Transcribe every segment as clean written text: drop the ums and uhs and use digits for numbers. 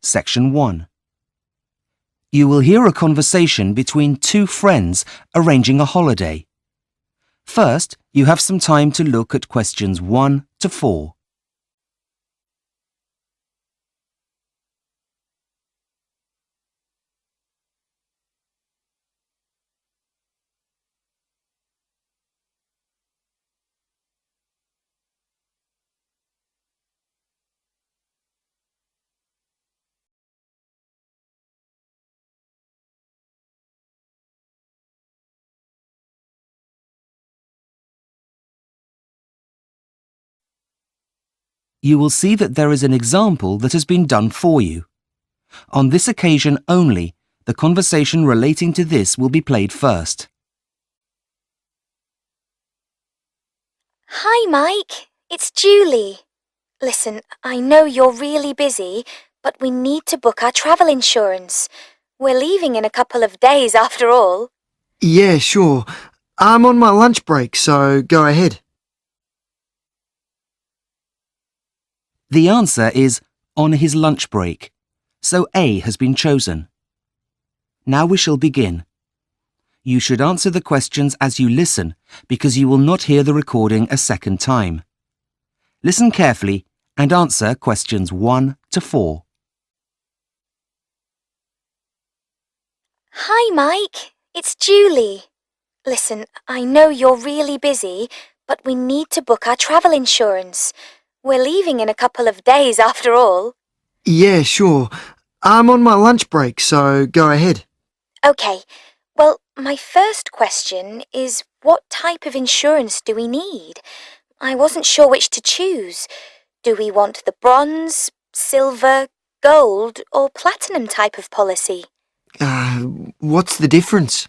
Section 1. You will hear a conversation between two friends arranging a holiday. First, you have some time to look at questions 1 to 4. You will see that there is an example that has been done for you. On this occasion only, the conversation relating to this will be played first. Hi, Mike. It's Julie. Listen, I know you're really busy, but we need to book our travel insurance. We're leaving in a couple of days after all. Yeah, sure. I'm on my lunch break, so go ahead. The answer is on his lunch break, so A has been chosen. Now we shall begin. You should answer the questions as you listen because you will not hear the recording a second time. Listen carefully and answer questions 1 to 4. Hi, Mike. It's Julie. Listen, I know you're really busy, but we need to book our travel insurance. We're leaving in a couple of days after all. Yeah, sure. I'm on my lunch break, so go ahead. Okay. Well, my first question is what type of insurance do we need? I wasn't sure which to choose. Do we want the bronze, silver, gold, or platinum type of policy? What's the difference?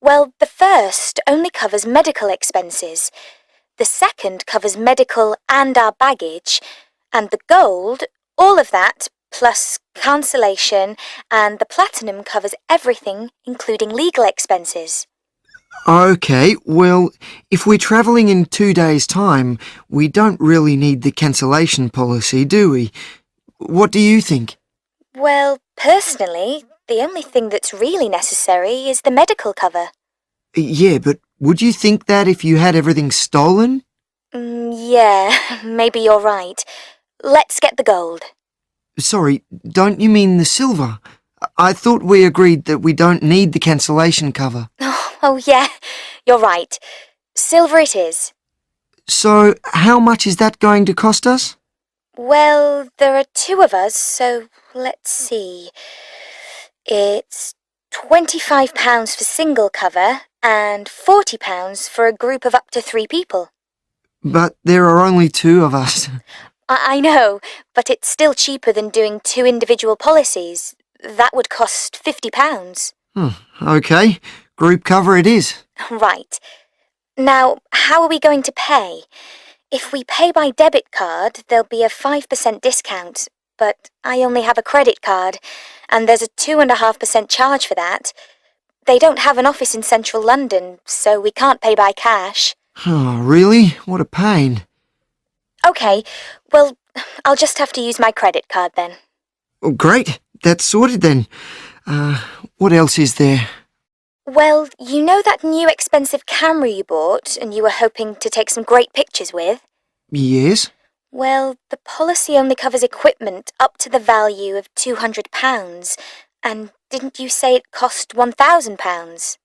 Well, the first only covers medical expenses. The second covers medical and our baggage. And the gold, all of that, plus cancellation, and the platinum covers everything, including legal expenses. Okay, well, if we're travelling in 2 days' time, we don't really need the cancellation policy, do we? What do you think? Well, personally, the only thing that's really necessary is the medical cover. Yeah, but would you think that if you had everything stolen? Yeah, maybe you're right. Let's get the gold. Sorry, don't you mean the silver? I thought we agreed that we don't need the cancellation cover. Oh, yeah, you're right. Silver it is. So, how much is that going to cost us? Well, there are two of us, so let's see. It's £25 for single cover and £40 for a group of up to 3 people. But there are only 2 of us. I know, but it's still cheaper than doing 2 individual policies. That would cost £50. Okay, group cover it is. Right. Now, how are we going to pay? If we pay by debit card, there'll be a 5% discount, but I only have a credit card, and there's a 2.5% charge for that. They don't have an office in central London, so we can't pay by cash. Oh, really? What a pain. Okay, well, I'll just have to use my credit card then. Oh, great, that's sorted then. What else is there? Well, you know that new expensive camera you bought and you were hoping to take some great pictures with? Yes? Well, the policy only covers equipment up to the value of £200, and didn't you say it cost £1,000?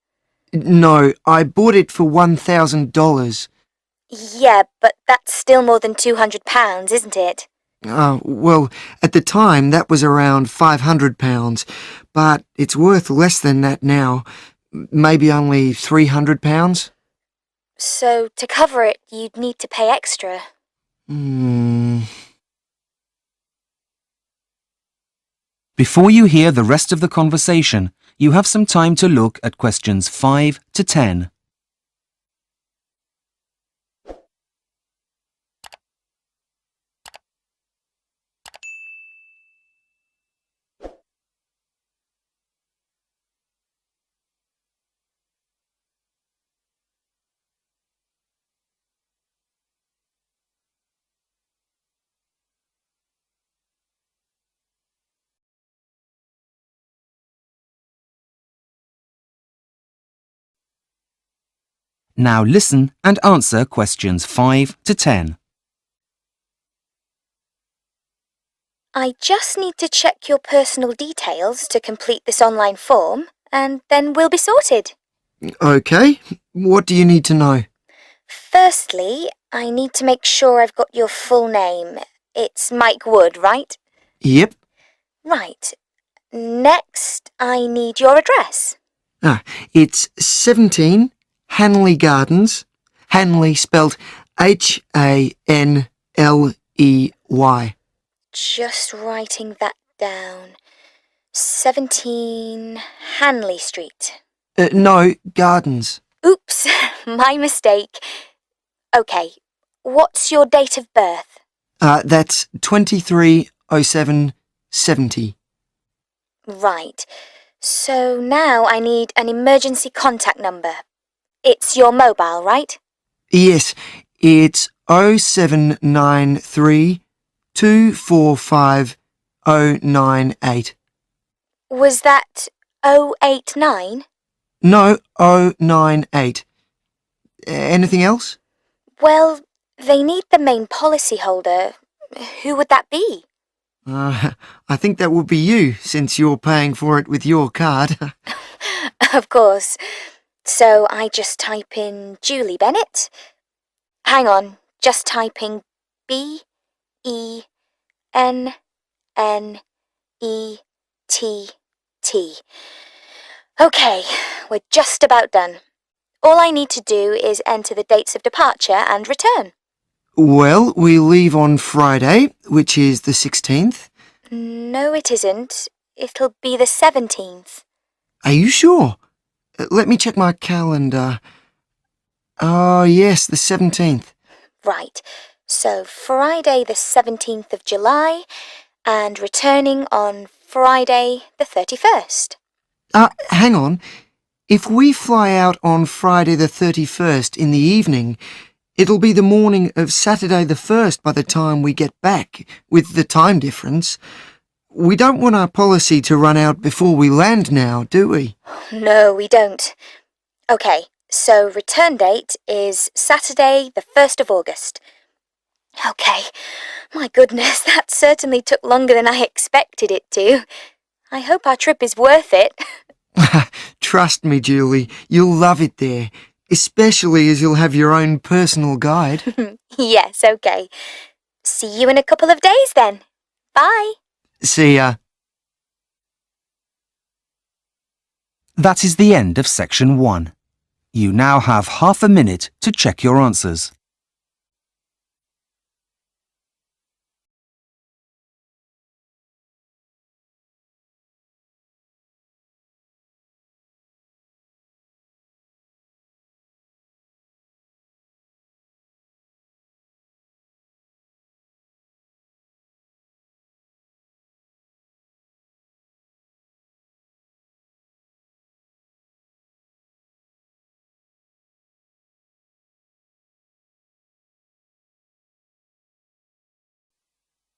No, I bought it for $1,000. Yeah, but that's still more than £200, isn't it? Well, at the time that was around £500, but it's worth less than that now. Maybe only £300? So to cover it, you'd need to pay extra. Before you hear the rest of the conversation, you have some time to look at questions 5 to 10. Now listen and answer questions 5 to 10. I just need to check your personal details to complete this online form, and then we'll be sorted. OK, what do you need to know? Firstly, I need to make sure I've got your full name. It's Mike Wood, right? Yep. Right. Next, I need your address. It's 17 Hanley Gardens. Hanley spelt Hanley. Just writing that down. 17 Hanley Street. No, Gardens. Oops, my mistake. OK, what's your date of birth? That's 230770. Right. So now I need an emergency contact number. It's your mobile, right? Yes, it's 0793 245 098. Was that 089? No, 098. Anything else? Well, they need the main policyholder. Who would that be? I think that would be you, since you're paying for it with your card. Of course. So I just type in Julie Bennett. Hang on, just typing BENNETT. OK, we're just about done. All I need to do is enter the dates of departure and return. Well, we leave on Friday, which is the 16th. No, it isn't. It'll be the 17th. Are you sure? Let me check my calendar. Oh, yes, the 17th. Right. So Friday the 17th of July and returning on Friday the 31st. Hang on. If we fly out on Friday the 31st in the evening, it'll be the morning of Saturday the 1st by the time we get back, with the time difference. We don't want our policy to run out before we land now, do we? No, we don't. OK, so return date is Saturday the 1st of August. OK, my goodness, that certainly took longer than I expected it to. I hope our trip is worth it. Trust me, Julie, you'll love it there, especially as you'll have your own personal guide. Yes, OK. See you in a couple of days then. Bye. See ya. That is the end of section 1. You now have half a minute to check your answers.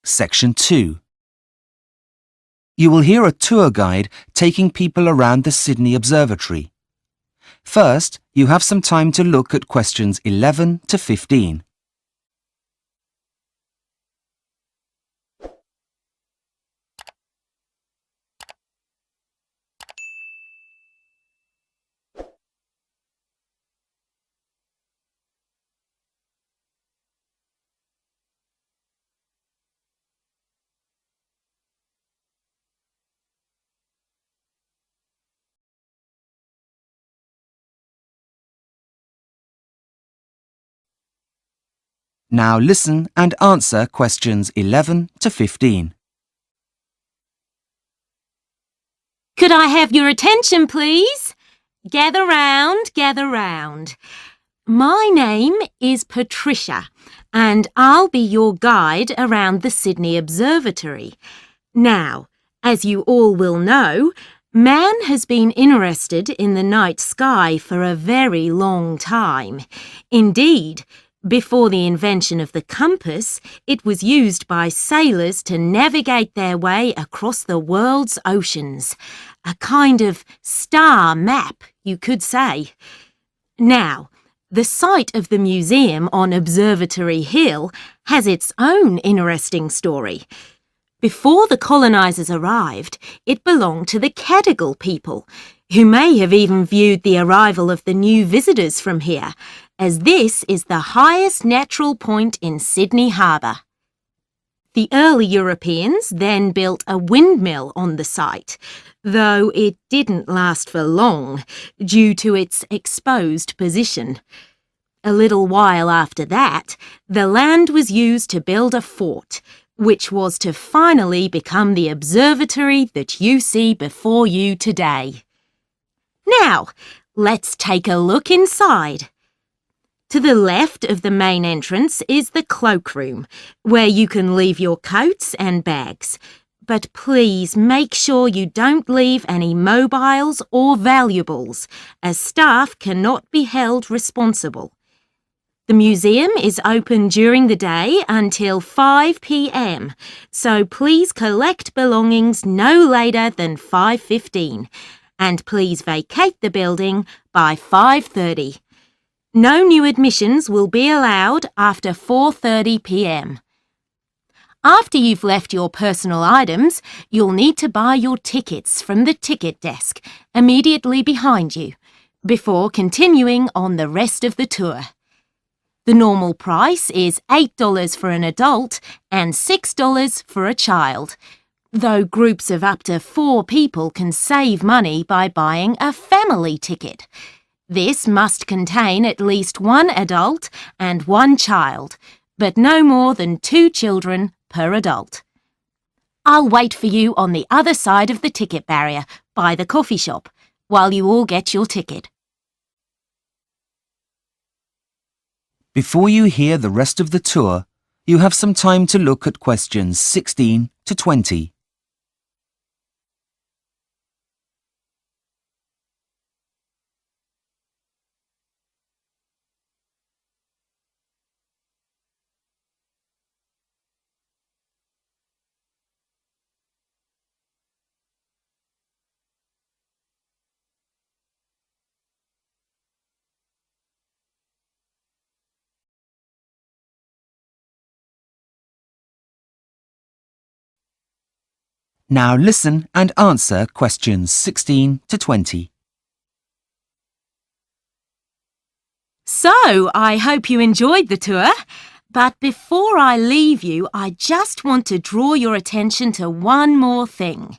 Section 2. You will hear a tour guide taking people around the Sydney Observatory. First, you have some time to look at questions 11 to 15. Now listen and answer questions 11 to 15. Could I have your attention, please? Gather round, gather round. My name is Patricia, and I'll be your guide around the Sydney Observatory. Now, as you all will know, man has been interested in the night sky for a very long time. Indeed, before the invention of the compass, it was used by sailors to navigate their way across the world's oceans. A kind of star map, you could say. Now, The site of the museum on Observatory Hill has its own interesting story. Before the colonisers arrived, it belonged to the Cadigal people, who may have even viewed the arrival of the new visitors from here, as this is the highest natural point in Sydney Harbour. The early Europeans then built a windmill on the site, though it didn't last for long due to its exposed position. A little while after that, the land was used to build a fort, which was to finally become the observatory that you see before you today. Now, let's take a look inside. To the left of the main entrance is the cloakroom, where you can leave your coats and bags. But please make sure you don't leave any mobiles or valuables, as staff cannot be held responsible. The museum is open during the day until 5 p.m, so please collect belongings no later than 5:15, and please vacate the building by 5:30. No new admissions will be allowed after 4:30 p.m. After you've left your personal items, you'll need to buy your tickets from the ticket desk immediately behind you, before continuing on the rest of the tour. The normal price is $8 for an adult and $6 for a child, though groups of up to 4 people can save money by buying a family ticket. This must contain at least 1 adult and 1 child, but no more than 2 children per adult. I'll wait for you on the other side of the ticket barrier by the coffee shop while you all get your ticket. Before you hear the rest of the tour, you have some time to look at questions 16 to 20. Now listen and answer questions 16 to 20. So, I hope you enjoyed the tour. But before I leave you, I just want to draw your attention to one more thing.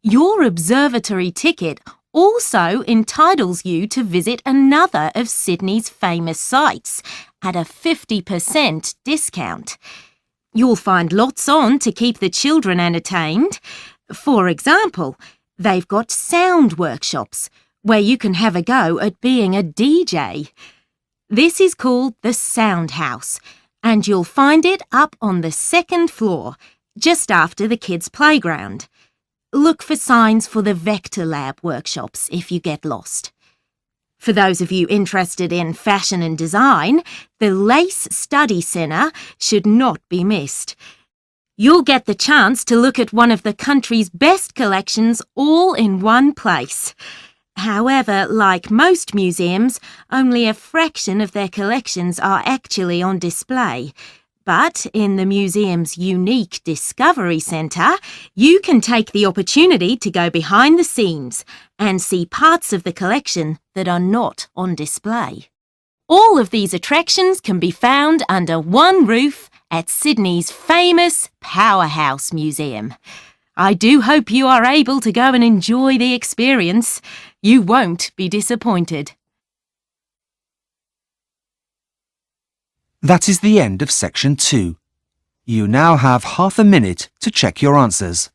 Your observatory ticket also entitles you to visit another of Sydney's famous sites at a 50% discount. You'll find lots on to keep the children entertained. For example, they've got sound workshops where you can have a go at being a DJ. This is called the Sound House, and you'll find it up on the 2nd floor, just after the kids' playground. Look for signs for the Vector Lab workshops if you get lost. For those of you interested in fashion and design, the Lace Study Centre should not be missed. You'll get the chance to look at one of the country's best collections all in one place. However, like most museums, only a fraction of their collections are actually on display. But in the museum's unique Discovery Centre, you can take the opportunity to go behind the scenes and see parts of the collection that are not on display. All of these attractions can be found under one roof at Sydney's famous Powerhouse Museum. I do hope you are able to go and enjoy the experience. You won't be disappointed. That is the end of section 2. You now have half a minute to check your answers.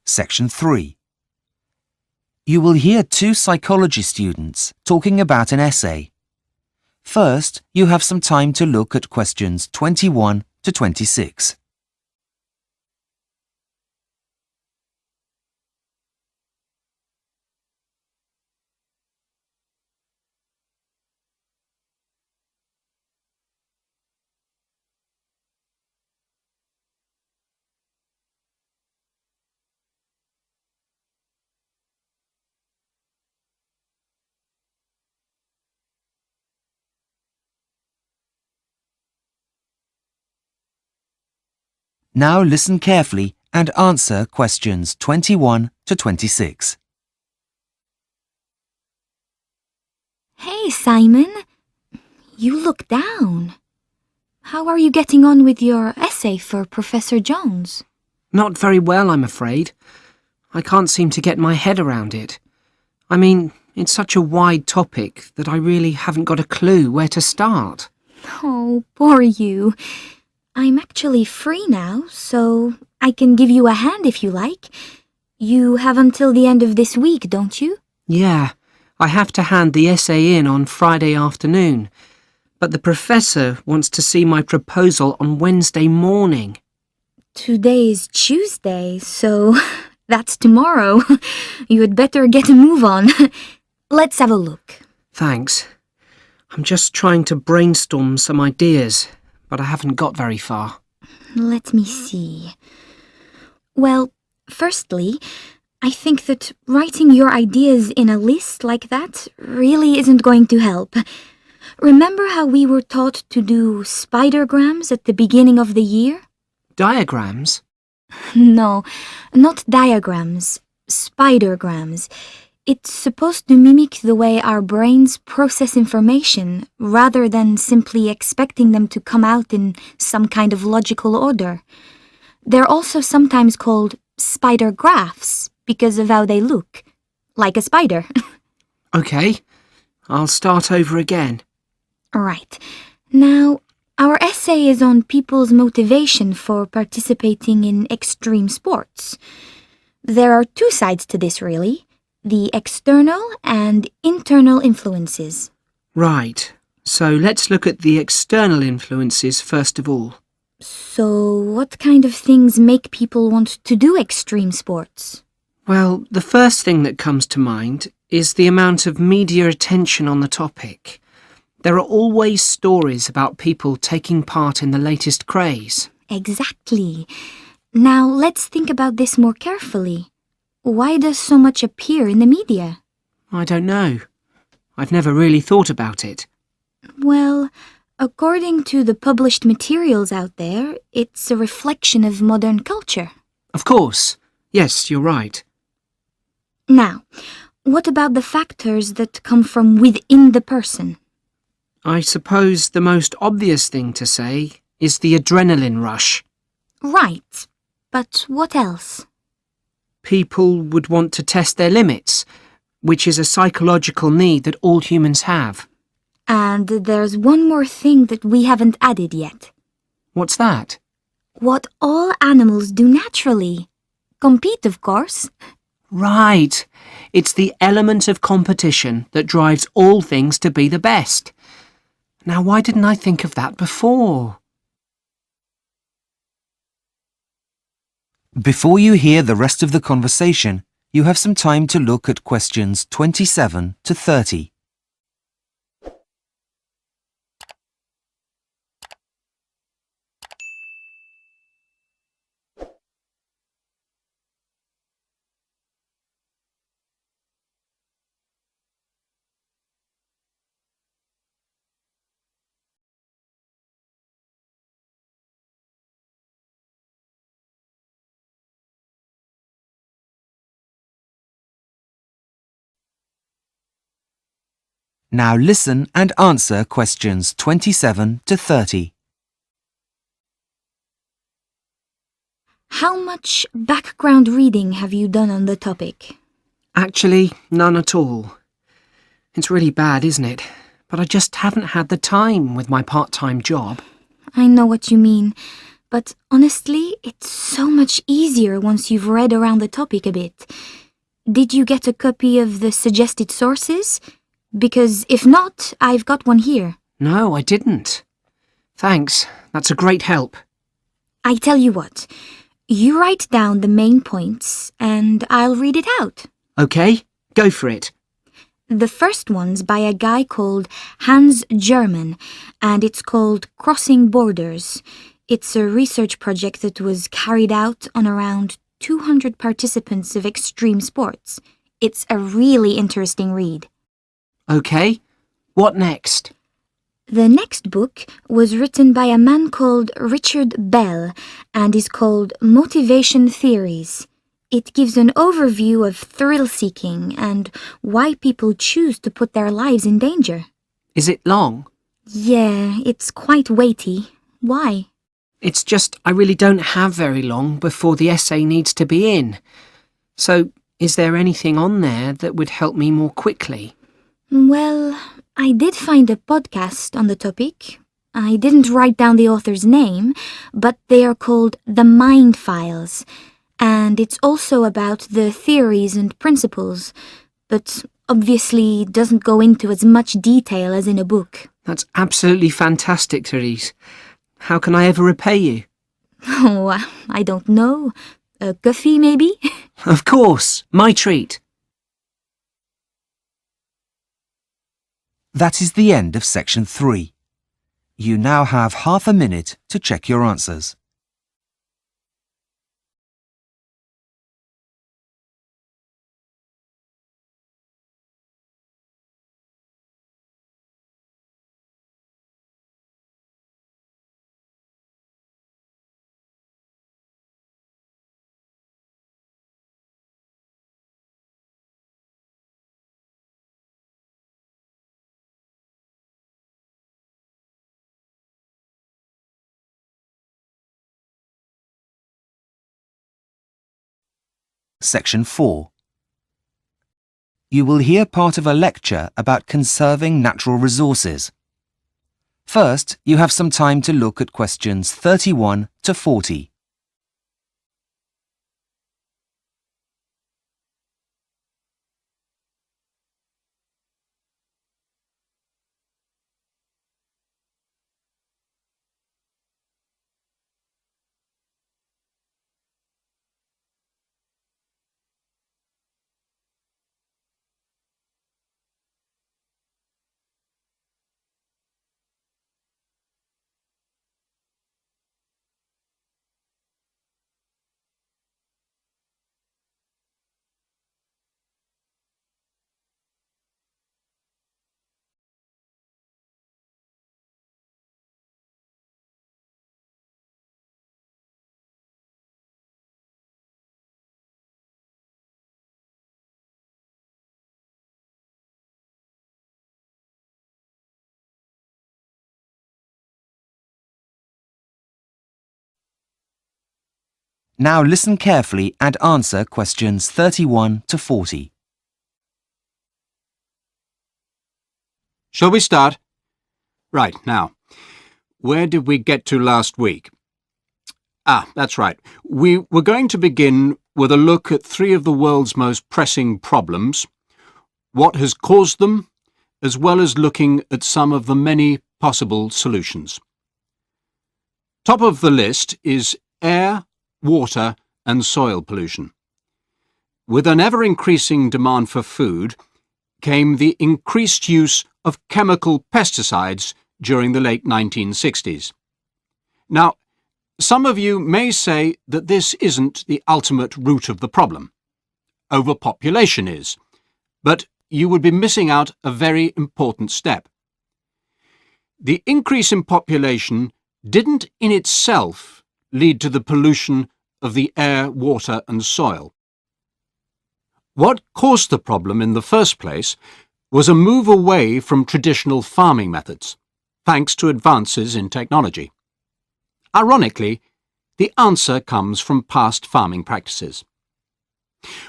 Section 3. You will hear two psychology students talking about an essay. First, you have some time to look at questions 21 to 26. Now listen carefully and answer questions 21 to 26. Hey, Simon. You look down. How are you getting on with your essay for Professor Jones? Not very well, I'm afraid. I can't seem to get my head around it. I mean, it's such a wide topic that I really haven't got a clue where to start. Oh, poor you. I'm actually free now, so I can give you a hand if you like. You have until the end of this week, don't you? Yeah, I have to hand the essay in on Friday afternoon, but the professor wants to see my proposal on Wednesday morning. Today is Tuesday, so that's tomorrow. You had better get a move on. Let's have a look. Thanks. I'm just trying to brainstorm some ideas, but I haven't got very far. Let me see. Well, firstly, I think that writing your ideas in a list like that really isn't going to help. Remember how we were taught to do spidergrams at the beginning of the year? Diagrams? No, not diagrams, spidergrams. It's supposed to mimic the way our brains process information rather than simply expecting them to come out in some kind of logical order. They're also sometimes called spider graphs because of how they look, like a spider. Okay, I'll start over again. Right. Now, our essay is on people's motivation for participating in extreme sports. There are two sides to this, really. The external and internal influences. Right, so let's look at the external influences first of all. So, what kind of things make people want to do extreme sports? Well, the first thing that comes to mind is the amount of media attention on the topic. There are always stories about people taking part in the latest craze. Exactly. Now, let's think about this more carefully. Why does so much appear in the media? I don't know. I've never really thought about it. Well, according to the published materials out there, it's a reflection of modern culture. Of course. Yes, you're right. Now, what about the factors that come from within the person? I suppose the most obvious thing to say is the adrenaline rush. Right. But what else? People would want to test their limits, which is a psychological need that all humans have. And there's one more thing that we haven't added yet. What's that? What all animals do naturally. Compete, of course. Right. It's the element of competition that drives all things to be the best. Now, why didn't I think of that before? Before you hear the rest of the conversation, you have some time to look at questions 27 to 30. Now listen and answer questions 27 to 30. How much background reading have you done on the topic? Actually, none at all. It's really bad, isn't it? But I just haven't had the time with my part-time job. I know what you mean, but honestly, it's so much easier once you've read around the topic a bit. Did you get a copy of the suggested sources? Because if not, I've got one here. No, I didn't. Thanks, that's a great help. I tell you what, you write down the main points and I'll read it out. OK, go for it. The first one's by a guy called Hans German, and it's called Crossing Borders. It's a research project that was carried out on around 200 participants of extreme sports. It's a really interesting read. OK, what next? The next book was written by a man called Richard Bell and is called Motivation Theories. It gives an overview of thrill-seeking and why people choose to put their lives in danger. Is it long? Yeah, it's quite weighty. Why? It's just I really don't have very long before the essay needs to be in. So, is there anything on there that would help me more quickly? Well, I did find a podcast on the topic. I didn't write down the author's name, but they are called The Mind Files. And it's also about the theories and principles, but obviously doesn't go into as much detail as in a book. That's absolutely fantastic, Therese. How can I ever repay you? Oh, I don't know. A coffee, maybe? Of course, my treat. That is the end of section 3. You now have half a minute to check your answers. Section 4. You will hear part of a lecture about conserving natural resources. First, you have some time to look at questions 31 to 40. Now listen carefully and answer questions 31 to 40. Shall we start? Right, now, where did we get to last week? That's right. We were going to begin with a look at 3 of the world's most pressing problems, what has caused them, as well as looking at some of the many possible solutions. Top of the list is air, water and soil pollution. With an ever-increasing demand for food came the increased use of chemical pesticides during the late 1960s. Now, some of you may say that this isn't the ultimate root of the problem. Overpopulation is, but you would be missing out a very important step. The increase in population didn't in itself lead to the pollution of the air, water and soil. What caused the problem in the first place was a move away from traditional farming methods, thanks to advances in technology. Ironically, the answer comes from past farming practices.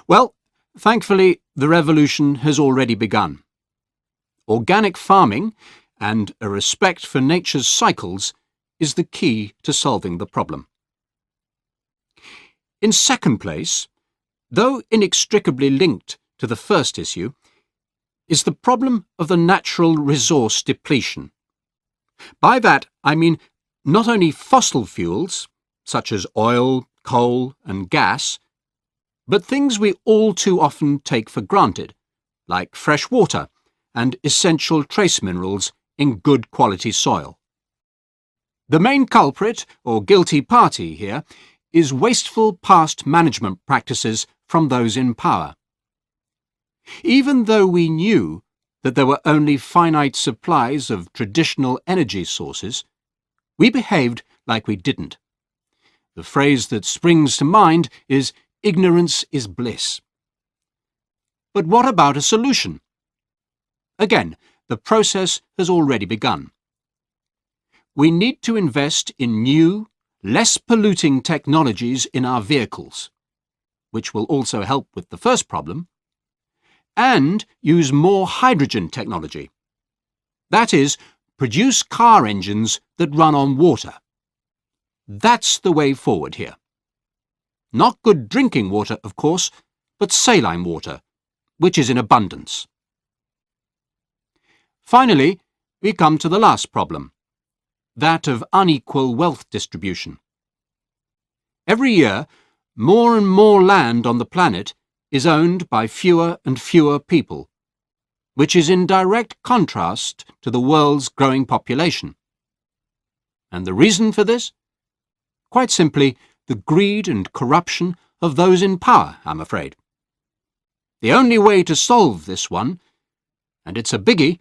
Well, thankfully, the revolution has already begun. Organic farming and a respect for nature's cycles is the key to solving the problem. In second place, though inextricably linked to the first issue, is the problem of the natural resource depletion. By that I mean not only fossil fuels, such as oil, coal and gas, but things we all too often take for granted, like fresh water and essential trace minerals in good quality soil. The main culprit, or guilty party here, is wasteful past management practices from those in power. Even though we knew that there were only finite supplies of traditional energy sources, we behaved like we didn't. The phrase that springs to mind is "ignorance is bliss." But what about a solution? Again, the process has already begun. We need to invest in new, less polluting technologies in our vehicles, which will also help with the first problem, and use more hydrogen technology. That is, produce car engines that run on water. That's the way forward here. Not good drinking water, of course, but saline water, which is in abundance. Finally, we come to the last problem, that of unequal wealth distribution. Every year, more and more land on the planet is owned by fewer and fewer people, which is in direct contrast to the world's growing population. And the reason for this? Quite simply, the greed and corruption of those in power, I'm afraid. The only way to solve this one, and it's a biggie,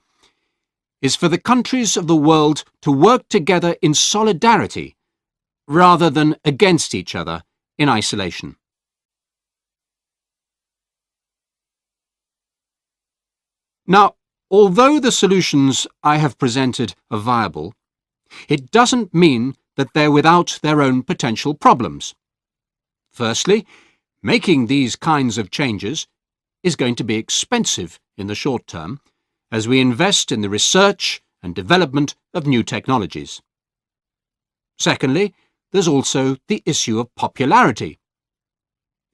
is for the countries of the world to work together in solidarity rather than against each other in isolation. Now, although the solutions I have presented are viable, it doesn't mean that they're without their own potential problems. Firstly, making these kinds of changes is going to be expensive in the short term as we invest in the research and development of new technologies. Secondly, there's also the issue of popularity.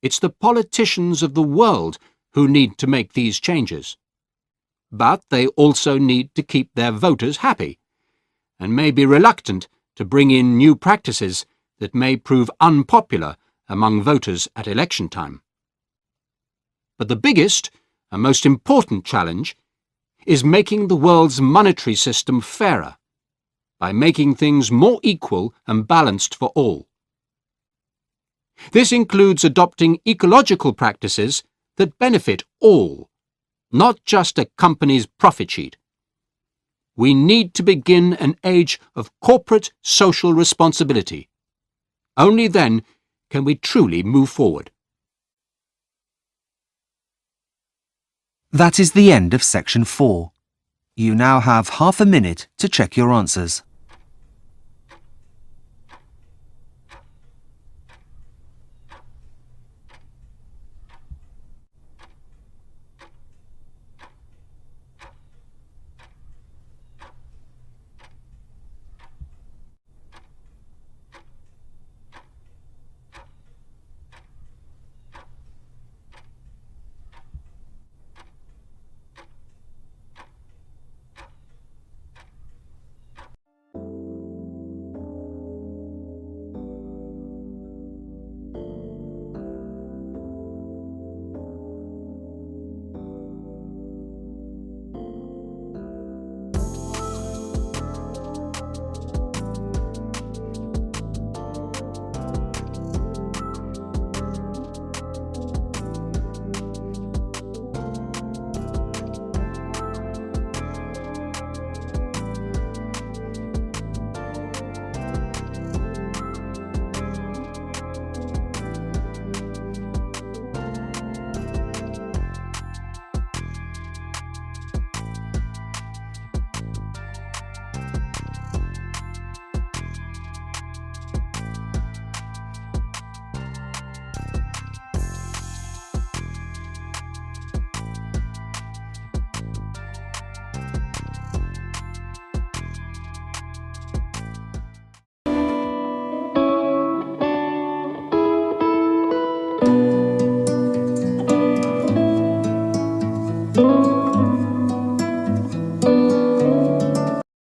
It's the politicians of the world who need to make these changes. But they also need to keep their voters happy, and may be reluctant to bring in new practices that may prove unpopular among voters at election time. But the biggest and most important challenge is making the world's monetary system fairer, by making things more equal and balanced for all. This includes adopting ecological practices that benefit all, not just a company's profit sheet. We need to begin an age of corporate social responsibility. Only then can we truly move forward. That is the end of section 4. You now have half a minute to check your answers.